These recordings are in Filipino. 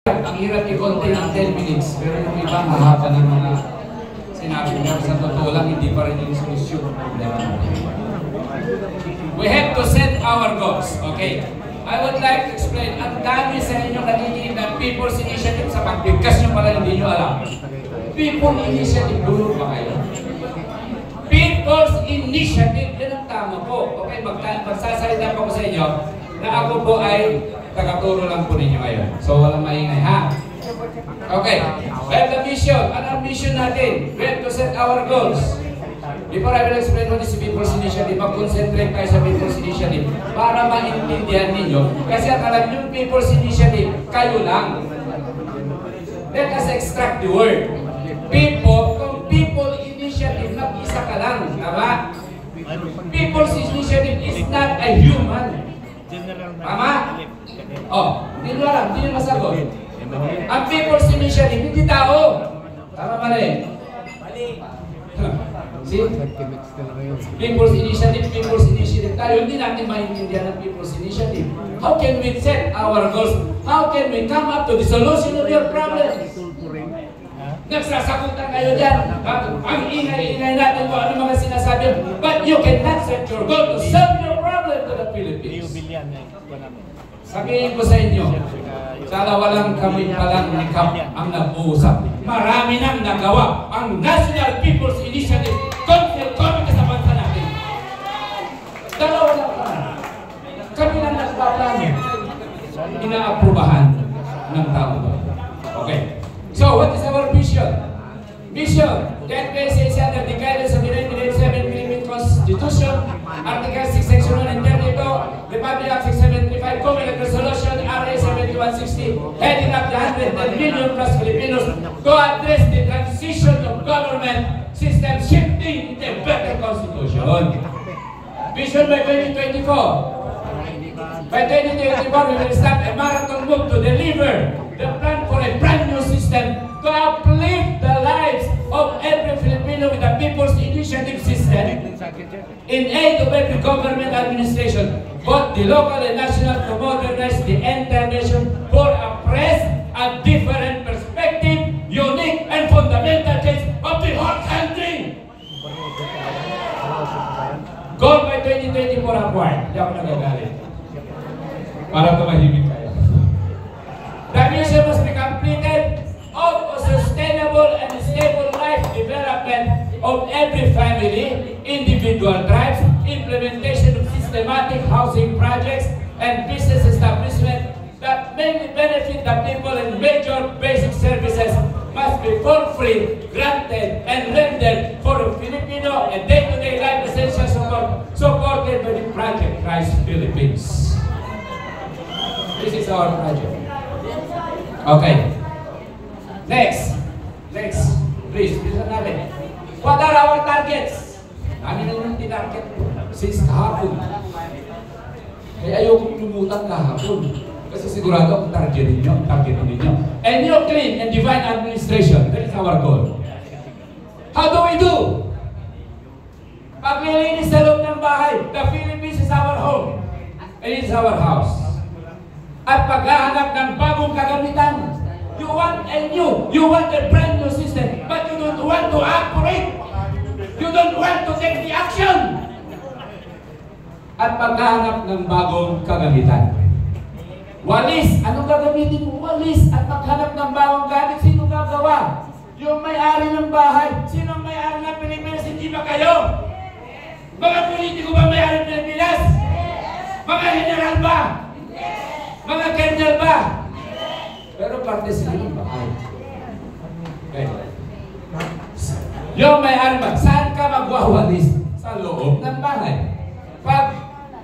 Ang hirap i-contain ng 10 minutes, pero yung iba mahaba ng mga sinabi niya. Sa totoo lang, hindi pa rin yung solusyon ng problema natin. We have to set our goals, okay? I would like to explain, ang dami sa inyo kaniniin ng People's Initiative sa pagbigkas nyo pala hindi nyo alam. People's Initiative, dulog ba kayo? People's Initiative, yan ang tama po. Okay, magsasalita po ko sa inyo na ako po ay tagaturo lang po ninyo ngayon. So, walang maingay, ha? Okay, we have the mission. Ano ang mission natin? We have to set our goals. Before I will explain what is People's Initiative, mag-concentrate tayo sa People's Initiative para maintindihan ninyo. Kasi ang alam nyo, People's Initiative, kayo lang. Let us extract the word. People, kung People Initiative, mag-isa ka lang. Tama? People's Initiative is not a human. Tama? Oh, hindi nyo alam, hindi nyo masagot. Ang People's Initiative, hindi tao. Tama mali. See? People's Initiative tayo, hindi natin maintindihan ang People's Initiative. How can we set our goals? How can we come up to the solution of your problems? Nagsasakutan kayo dyan. Ang ingay-ingay natin kung ano mga sinasabi. But you cannot set your goal to solve your problem to the Philippines. Sabihin ko sa inyo, sana walang kami palang nikap ang nag-uusap. Marami nang nagawa ang National People's Initiative Council Committee sa bansa natin. Dalawa lang pa. Kami nang nagpaplano. Inaaprubahan ng tao. Okay. So, what is our mission? Mission, that basis under the guidance of the 1987 Philippine Constitution, Article 6, Section 1 and 32, Republic Act 675, Covenant Resolution, RA 7160, heading up the 110 million plus Filipinos to address the transition of government system shifting into a better constitution. Vision by 2024. By 2024, we will start a marathon move to deliver the plan for a brand new system to uplift the lives of every Filipino with a People's Initiative system in aid of every government administration, both the local and national, to modernize the entire nation for a fresh and different perspective, unique and fundamental change of the whole country. Goal by 2024 acquired. Hindi ako nagagalit. Para tumahimik kayo. The mission must be completed of a sustainable and stable life development of every family, individual tribes, implementation of systematic housing projects and business establishment that mainly benefit the people, and major basic services must be for free, granted, and rendered for Filipino and day-to-day life essential support supported by the Project Rise Philippines. This is our project. Okay. Next. Please, bilisan natin. What are our targets? Namin na yung tinarget since kahapon. Kaya ayoko lumutang kahapon. Kasi sigurado ang target ninyo. A new, clean, and divine administration. That is our goal. How do we do? Paglilinis sa loob ng bahay. The Philippines is our home. It is our house. At paghahanap ng bagong kagamitan. You want a brand new system, but you don't want to operate. You don't want to take the action. At paghahanap ng bagong kagamitan. Walis, anong gagamitin mo? Walis. At paghanap ng bagong gamit, sino gagawa? Yung may-ari ng bahay. Sino ang may-ari ng Pilipinas? Hindi ba kayo? Mga politiko ba may-ari ng Pilipinas? Mga general ba? Mga kernel ba? Pero parte sila ng bahay. Okay. Yung may-ari ba? Saan ka magwawalis? Sa loob ng bahay. Pag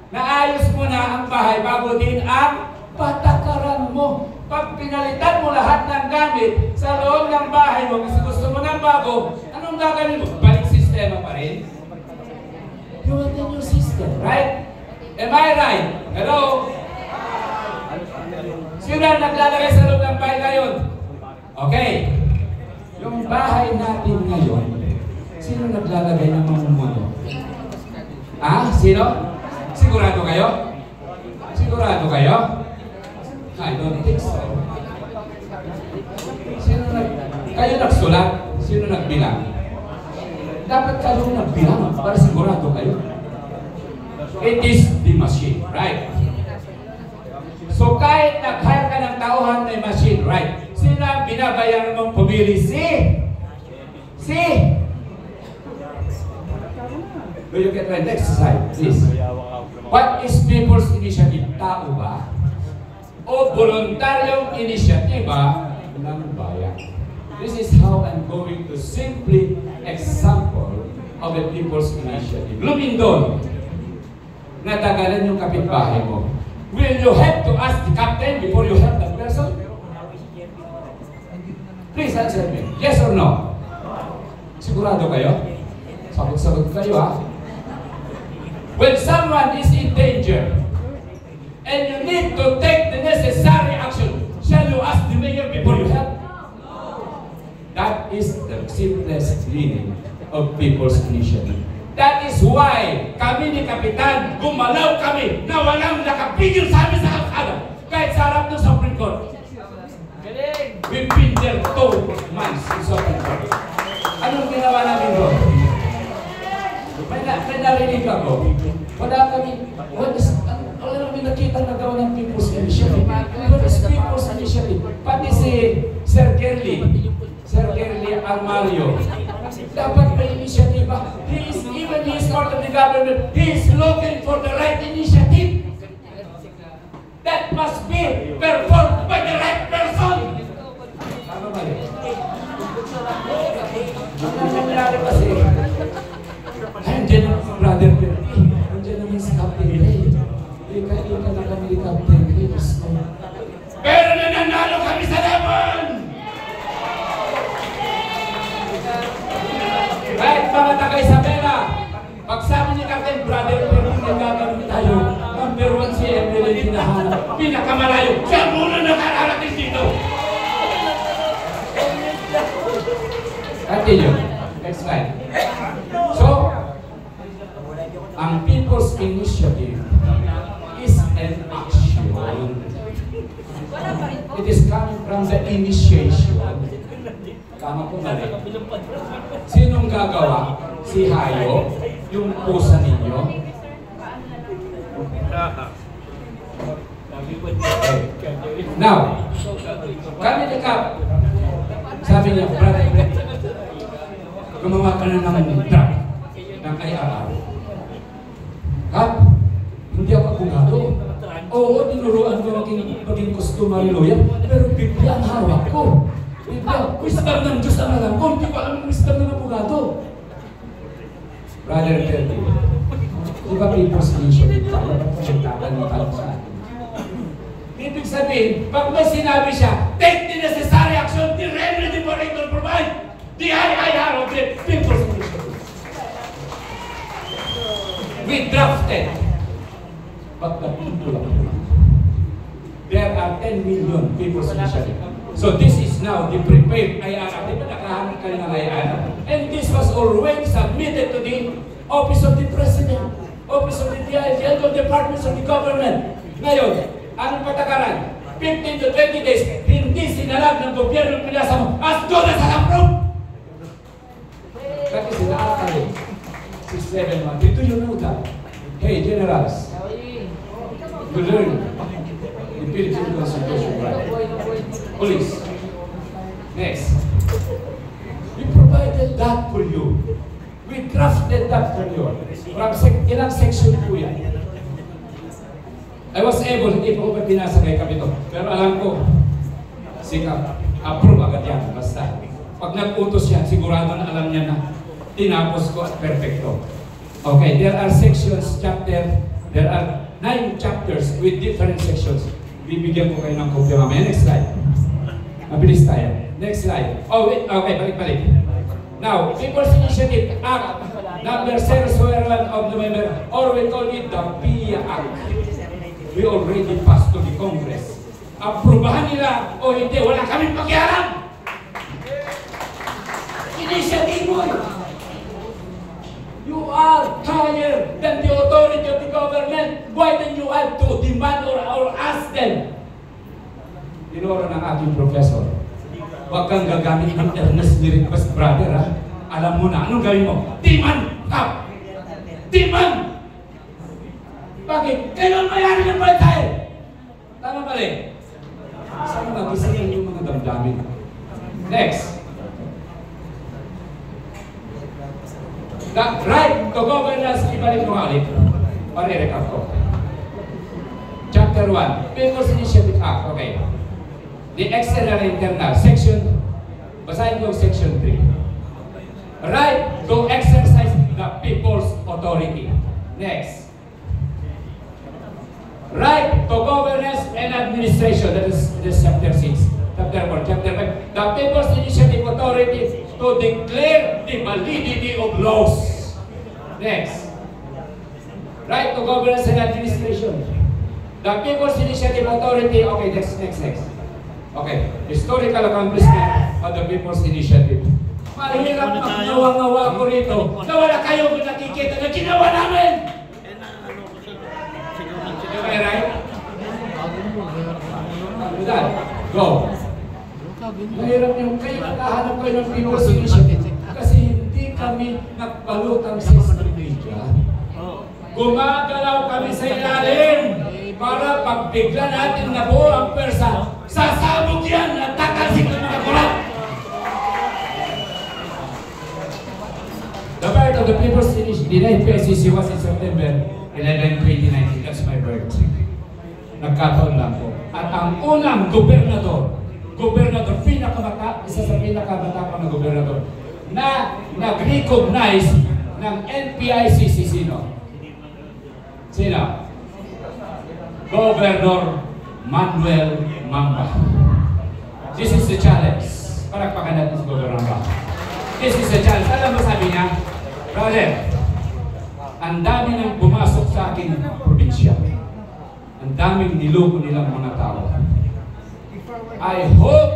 naayos mo na ang bahay, bago din ang patakaran mo. Pag pinalitan mo lahat ng gamit sa loob ng bahay mo, kasi gusto mo ng bago, anong gagawin mo? Balik sistema pa rin. You want a new system, right? Am I right? Hello? Sino ang naglalagay sa loob ng bahay ngayon? Okay. Yung bahay natin ngayon, sino naglalagay ng mamumuno? Sino? Sigurado kayo? I don't think so. Kayo nagsulat, sino nagbilang? Dapat kayo nagbilang para sigurado kayo. It is the machine, right? So kahit nag-hire ka ng tauhan na machine, right? Sino ang binabayaran mong pumili? Si? Will you get right? Next slide, please. What is people's initiative? Tao ba? O voluntaryong inisyatiba ng bayan? This is how I'm going to simply example of a people's initiative. Lumindol, natagalan yung kapitbahay mo. Will you have to ask the captain before you help that person? Please answer me. Yes or no? Sigurado kayo? Sagot-sagot kayo, ha? When someone is in danger and you need to take the necessary action, shall you ask the mayor before you help? That is the simplest meaning of people's initiative. That is why kami ni Kapitan, gumalaw kami na walang nakapigil sa amin sa kalsada. Kahit sa harap ng Supreme Court. We've been there 2 months in Supreme Court. Anong ginawa namin doon? May narinig ako. Wala kami nakita na gawa ng people's initiative. What is people's initiative? Pati si Sir Gerly Armario. Dapat may initiativa. He is part of the government. He is looking for the right initiative. That must be performed by the right person. Ano ba yun? Ang nangyari kasi, nandiyan ang brother Perry. Nandiyan naman si Captain Ray. Ika na kami ni Captain Ray. Pero nananalo kami sa laban! Right, mga taga-Isabela, pagsama ni Captain Brother Perry, nagagawin tayo. Number 1 si Emily hinahanap. Pinakamalayo. Siya muna nakarating dito. Continue. Next slide. So, ang people's initiative is an action. It is coming from the initiation. Tama po mali. Sinong gagawa? Si Hayo? Yung pusa ninyo? Okay. Now, kami ni Kap, sabi niya, brother, gumawa ka na ng truck ng IRR. Kap, hindi ako abogado. Oo, tinuruan ko maging customary lawyer, pero Biblia ang hawak ko. Biblia, wisdom ng Diyos ang alam ko, hindi ko alam ang wisdom ng abogado. Brother Terry, di ba people's initiative tayo? Nagtatanong sa atin. Ibig sabihin, pag may sinabi siya, take the necessary action, the remedy for it will provide the IIR of the people's initiative. We drafted, but the people of the there are 10 million people's initiative. So this is now the prepared IIR. Di ba nakahanap kayo ng IIR? And this was already submitted to the Office of the President, Office of the DIL, of departments of the government. Ngayon, anong patakaran? 15 to 20 days, hindi sinalag ng gobyerno ng Pinas mo as good as approved. That is in the archive. 671. Did you know that? Hey, generals, you learn the Philippine Constitution, right? Police. Next. We provided that for you. We drafted that for you. Ilang section po yan? I was able, hindi po ba pinasa kay Kapito. Pero alam ko, sikap, approve agad yan. Basta. Pag nag-utos yan, sigurado na alam niya na tinapos ko at perfecto. Okay, there are sections, there are 9 chapters with different sections. Bibigyan ko kayo ng kopya mamaya. Next slide. Mabilis tayo. Next slide. Oh, wait. Okay, balik-balik. Now, People's Initiative Act, number 001 of November, or we call it the PIA Act. We already passed to the Congress. Aprubahan nila o hindi, wala kaming pakialam. Initiative mo. You are higher than the authority of the government. Why don't you have to demand or ask them? Tinuro ng ating professor. Huwag kang gagamit ng earnestly request, brother, ha? Alam mo na, anong gawin mo? Demand ka! Demand! Bakit? Kailan mayari ng buhay tayo? Tama ba rin? Saan mag-isipin yung mga damdamin? Next. The right to governance, ibalik mo nga ulit. Pare-recap ko. Chapter 1, People's Initiative Act. Okay. The external and internal. Section, basahin ko section 3. Right to exercise the people's authority. Next. Right to governance and administration. That is chapter 6. Chapter 4. Chapter 5. The people's initiative authority to declare the validity of laws. Next. Right to governance and administration. The people's initiative authority. Okay, next. Okay. Historical accomplishment of the people's initiative. Mahirap magnawa-ngawa ko rito na wala kayong nakikita na ginawa namin! Am I right? Go! Mahirap yung kayo nakahanap kayo ng people's initiative kasi hindi kami nagbalutang sa social media. Gumagalaw kami sa ilalim para pagbigla natin na buo ang persa, sasabog yan at tatalsik ng mga kulak! The birth of the people's initiative, the PICC was in September 11, 2019. That's my birthday. Nagkataon lang po. At ang unang gobernador, isa sa pinakamatapang na gobernador, na nag-recognize ng NPICC, sino? Governor Manuel Mamba. This is the challenge. Palakpakan natin si Governor Mamba. This is the challenge. Alam mo sabi niya, brother, ang dami nang pumasok sa aking probinsya. Ang daming niloko nilang mga tao. I hope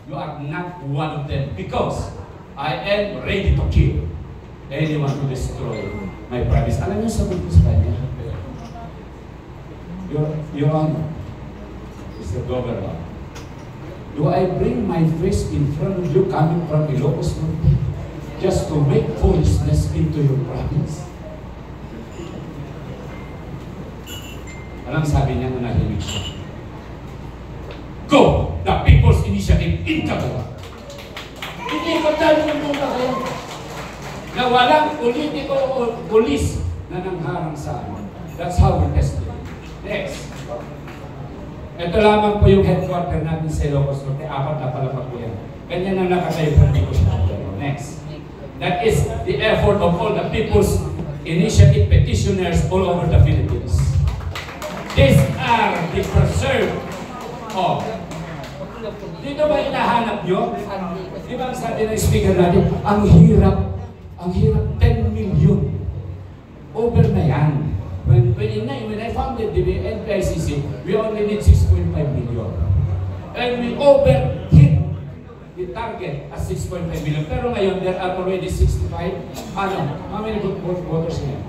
you are not one of them because I am ready to kill anyone who destroy my province. Alam niyo sabi ko sa kanya, Your Honor, Mr. Governor, do I bring my face in front of you coming from Ilocos Norte just to make foolishness into your province? Alam sabi niya na nahimik siya. Go! The People's Initiative in Cagawa. Hindi ko tayo pumunta kayo na walang politiko o polis na nangharang sa amin. That's how we test it. Next. Ito lamang po yung headquarter natin sa Ilocos Norte. 4 na palapag po yan. Ganyan ang nakatayo pa dito siya. Next. That is the effort of all the People's Initiative petitioners all over the Philippines. These are the preserved of. Dito ba hinahanap nyo? Di ba ang sabi ng speaker natin, ang hirap, 10 million. Over na yan. When I founded the NPICC, we only need 6.5 million. And we overhit the target at 6.5 million. Pero ngayon, there are already 65. How many voters here?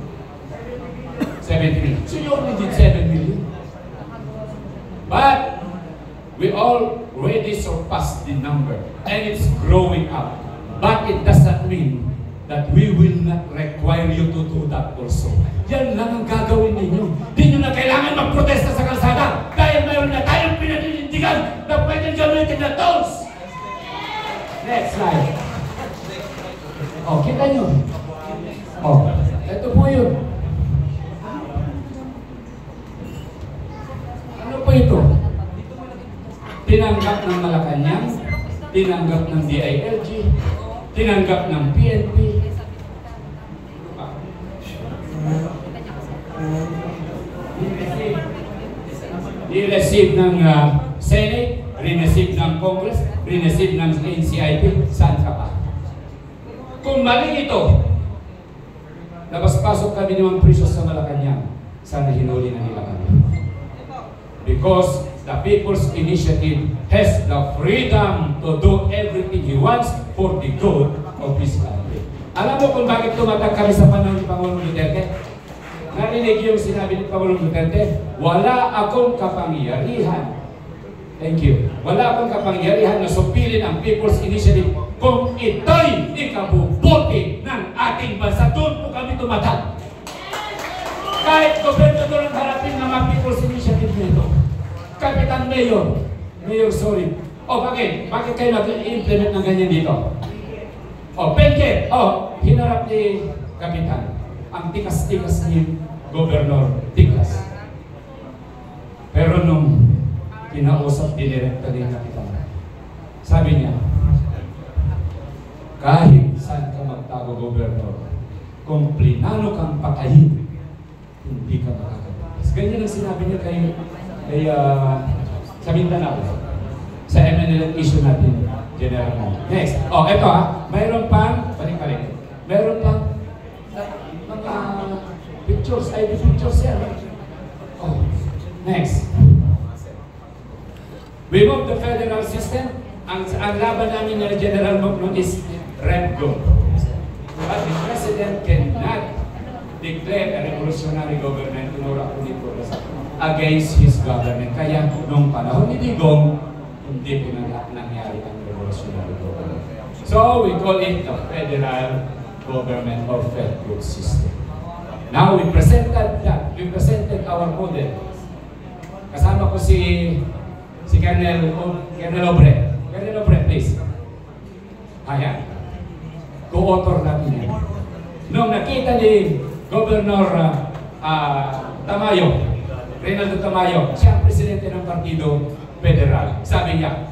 70 million. So you only need 7 million. But we already surpassed the number. And it's growing up. But it does not mean that we will not require you to do that also. Yan lang ang gagawin ninyo. Di nyo na kailangan magprotesta sa kalsada dahil mayroon na tayong pinaninindigan na pwedeng gamitin na tolls. Next slide. Oh, kita nyo. Oh, ito po yun. Ano po ito? Tinanggap ng Malacanang, tinanggap ng DILG, tinanggap ng PNP. Di-receive ng Senate, re-receive ng Congress, re-receive ng NCIP, saan ka pa? Kung mali ito, labas-pasok kami ng priso sa Malacanang, sana hinuli na nila kami. Because the People's Initiative has the freedom to do everything he wants for the good of his country. Alam mo kung bakit tumatag kami sa panahon ni Pangulong Duterte? Narinig yung sinabi ni Pangulong Duterte, wala akong kapangyarihan Thank you. Wala akong kapangyarihan na supilin ang People's Initiative kung ito'y ikabubuti ng ating bansa. Doon po kami tumatag. Kahit gobernador ang harapin ng mga People's Initiative nito. Kapitan Mayor, sorry. Bakit? Bakit kayo nag-implement ng ganyan dito? Pengke! Hinarap ni Kapitan. Ang tikas-tikas ni Gobernador Tikas. Pero nung kinausap dinirekta ni Kapitan, sabi niya, kahit saan ka magtago, Gobernador, kung plinano kang patayin, hindi ka makakatakas. Ganyan ang sinabi niya sa Mindanao, sa MNL issue natin, General. Next. Ito mayroon pang, balik-balik, mayroon pang mga pictures, ID pictures yan. Next. We move the federal system. Ang laban namin ng General Moknon is REMGO. But the President cannot declare a revolutionary government against his government. Kaya nung panahon ni Digong, hindi po nangyari ang revolutionary government. So we call it the federal government or federal system. Now we presented that. We presented our model. Kasama ko si Colonel Obre. Colonel Obre, please. Ayan. Co-author natin yan. Nung nakita ni Governor Tamayo, Reynaldo Tamayo, siya ang presidente ng Partido Federal. Sabi niya,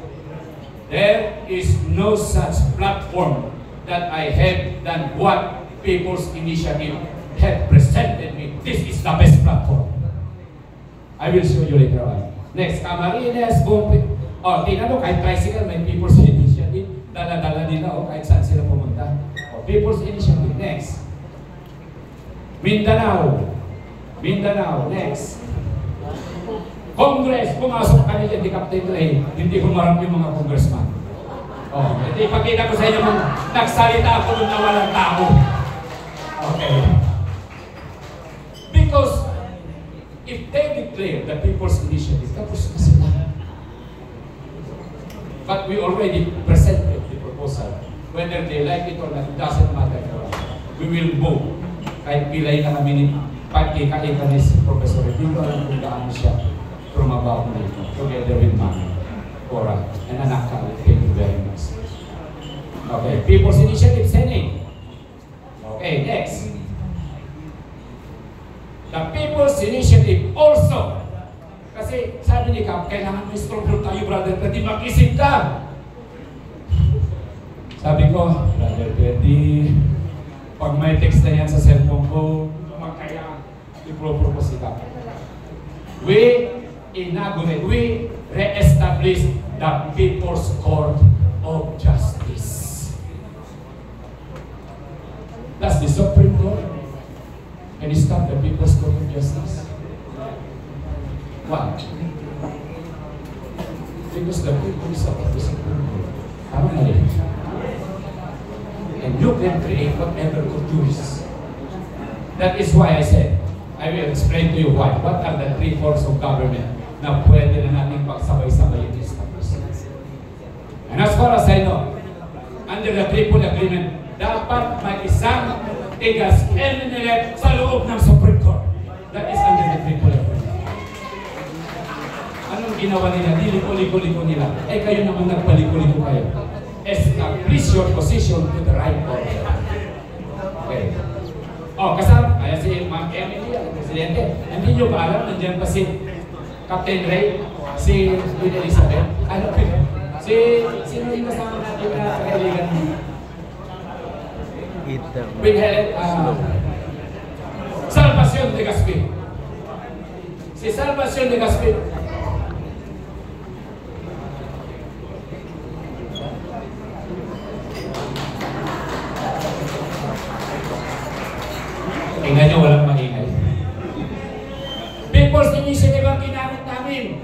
there is no such platform that I have than what People's Initiative have presented me. This is the best platform. I will show you later on. Next, Camarines, Bumpi. Tingnan mo, kahit tricycle, may People's Initiative. Dala-dala nila, kahit saan sila pumunta. People's Initiative. Next. Mindanao. Next. Congress, pumasok kami dyan, di Captain Ray, hindi humarap yung mga congressman. Hindi, ipakita ko sa inyo kung nagsalita ako doon na walang tao. Okay. Because, if they declare the People's Initiative, tapos na sila. But we already presented the proposal. Whether they like it or not, it doesn't matter for us. We will move. Kahit pilay na kami ni pagkikaita ni Professor, hindi ko alam kung gaano siya trumabaho na ito, together with Mami, Cora, and anak ka. Thank you very much. Okay, People's Initiative, Senate. Okay, next. The People's Initiative also. Kasi sabi ni Cap, kailangan may stronger tayo, brother, pwede mag-isip ka. Sabi ko, brother, pwede, pag may text na yan sa cellphone ko, kaya i-propose ita. We inaugurate, we re-establish the People's Court of Justice. That's the Supreme Court. Can you stop the People's Court of Justice? Why? Because the people is up the Supreme Court. Tama na rin. And you can create whatever good you wish. That is why I said, I will explain to you why. What are the three forms of government na pwede na natin pagsabay-sabay i-establish? And as far as I know, under the Triple Agreement, dapat may isang tigas MNLF sa loob ng Supreme Court. That is under the Triple Agreement. Anong ginawa nila? Diliko-liko-liko nila. Kayo naman nagpaliko-liko kayo. Establish your position to the right order. Okay. Kasama, kaya si Ma'am Emily, ang presidente, hindi nyo ba alam, nandiyan pa si Captain Ray, si Queen Elizabeth, sino yung kasama natin na kaibigan mo? Queen Helen, Salvacion de Gaspi. Si Salvacion de Gaspi. Tingnan nyo, walang maingay. People's Initiative ang ginamit namin.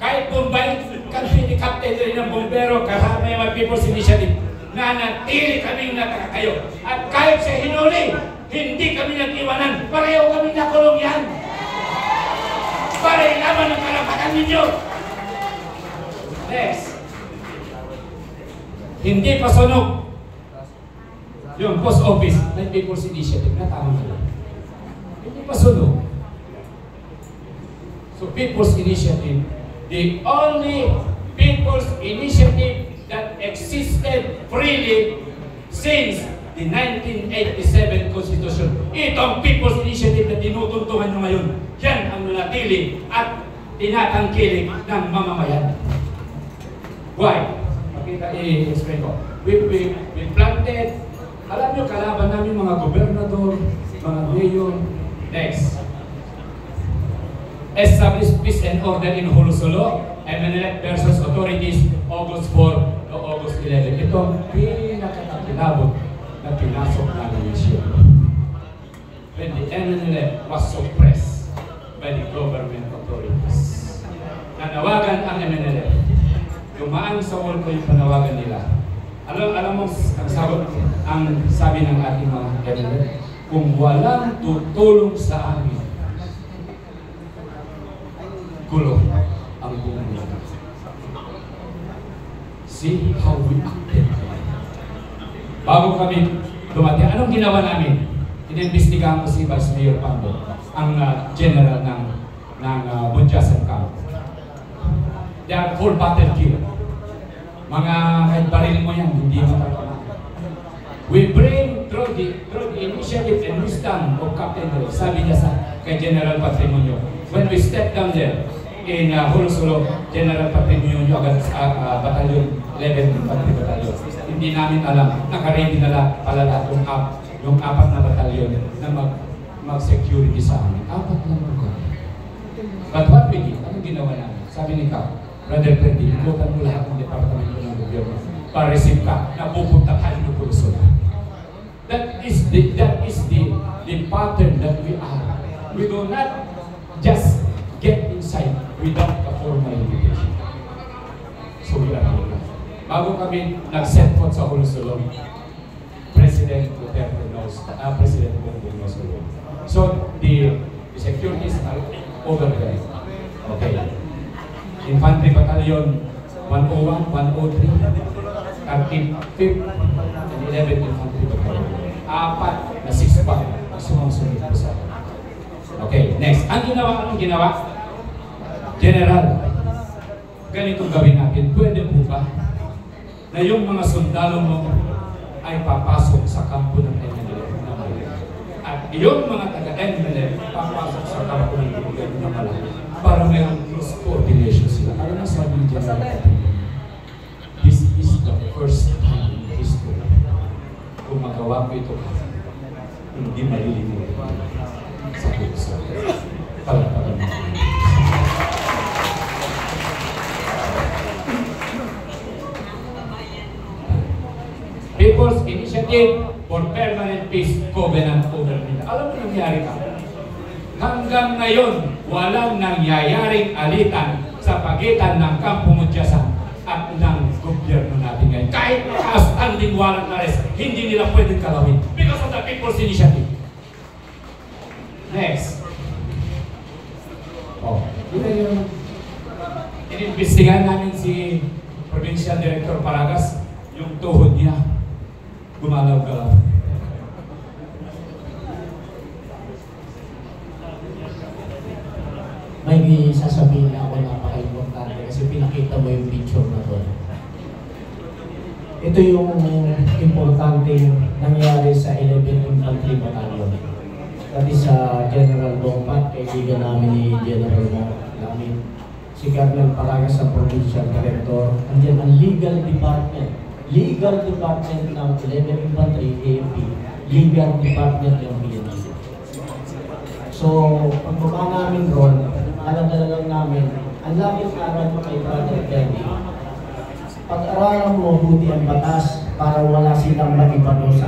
Kahit Bombay, kasi ni Captain rin ng Bombero, kasama yung People's Initiative, na natili kaming nakakayo. At kahit siya hinuli, hindi kami nag-iwanan. Pareho kami nakulong yan. Para ilaban ang karapatan ninyo. Next. Hindi pa sunog yung post office ng People's Initiative na tama nila. Hindi pa sunog. So People's Initiative, the only People's Initiative that existed freely since the 1987 Constitution. Ito ang People's Initiative na tinutuntungan nyo ngayon. Yan ang nanatili at tinatangkilik ng mamamayan. Why? Makita, i-explain ko. We planted, alam nyo, kalaban namin mga gobernador, mga mayor. Next. Establish peace and order in Hulusolo, MNLF versus authorities, August 4 to August 11. Ito ang pinakatakilabot na pinasok namin siya. When the MNLF was suppressed by the government authorities. Nanawagan ang MNLF. Dumaan sa wall ko yung panawagan nila. Alam mo, ang sabi ng ating mga MNLF, kung walang tutulong sa amin, gulo ang buong mundo. See how we acted. Bago kami dumating, anong ginawa namin? Inimbestigahan ko si Vice Mayor Pando, ang general ng Bunjasan Camp. They are full battle killer. Mga kahit baril mo yan, hindi matatamaan. We bring through the initiative and wisdom of Captain Dre. Sabi niya kay General Patrimonio, when we step down there in Hulusolo, General Patrimonio agad Batalyon 11 Infantry Batalyon. Hindi namin alam, naka-ready na pala lahat yung apat na batalyon na mag-security sa amin. Apat lang po. But what we did, anong ginawa namin? Sabi ni Cap, Brother Perdi, ikutan mo lahat ng departamento ng gobyerno para receive ka na pupunta tayo ng Hulusolo. That is the pattern that we are. We do not just get inside without a formal invitation. So we are here. Bago kami nag-set foot sa Hulusolo, President Duterte knows, President Bongbong knows. So the securities are over there. Okay. Infantry Battalion 101, 103, 35th, and 11th Infantry Battalion. Apat na 6 pa sumusunod po sa akin. Okay, next. Anong ginawa? General, ganitong gawin natin. Pwede po ba na yung mga sundalo mo ay papasok sa kampo ng MNLF na malaki? At yung mga taga-MNLF papasok sa kampo ng gobyerno na malaki para mayroong close coordination sila. Alam na sabi ni General, this is the first time in history kung magawa ko ito, hindi malilimutan sa puso. Palagpagan mo. People's Initiative for Permanent Peace Covenant over Manila. Alam mo nangyari ka? Hanggang ngayon, walang nangyayaring alitan sa pagitan ng Kampo Mutyasan at ng gobyerno natin ngayon. Kahit outstanding warrant arrest, hindi nila pwedeng kalawin because of the People's Initiative. Next. Oh, yun. Inimbestigahan namin si Provincial Director Paragas, yung tuhod niya gumalaw-galaw. May sasabihin na ako napaka-importante kasi pinakita mo yung picture na to. Ito yung importante nangyari sa 11th Infantry Battalion. That is General Dompat, kaibigan namin ni General namin. Si Colonel Paragas sa Provincial Director. Andiyan ang Legal Department. Legal Department ng 11th Infantry, AFP. Legal Department ng PNP. So, pagbaba namin ron, alam-alam lang namin, ang laging aral mo kay Brother Kelly, pag-aralan mo buti ang batas para wala silang maibano sa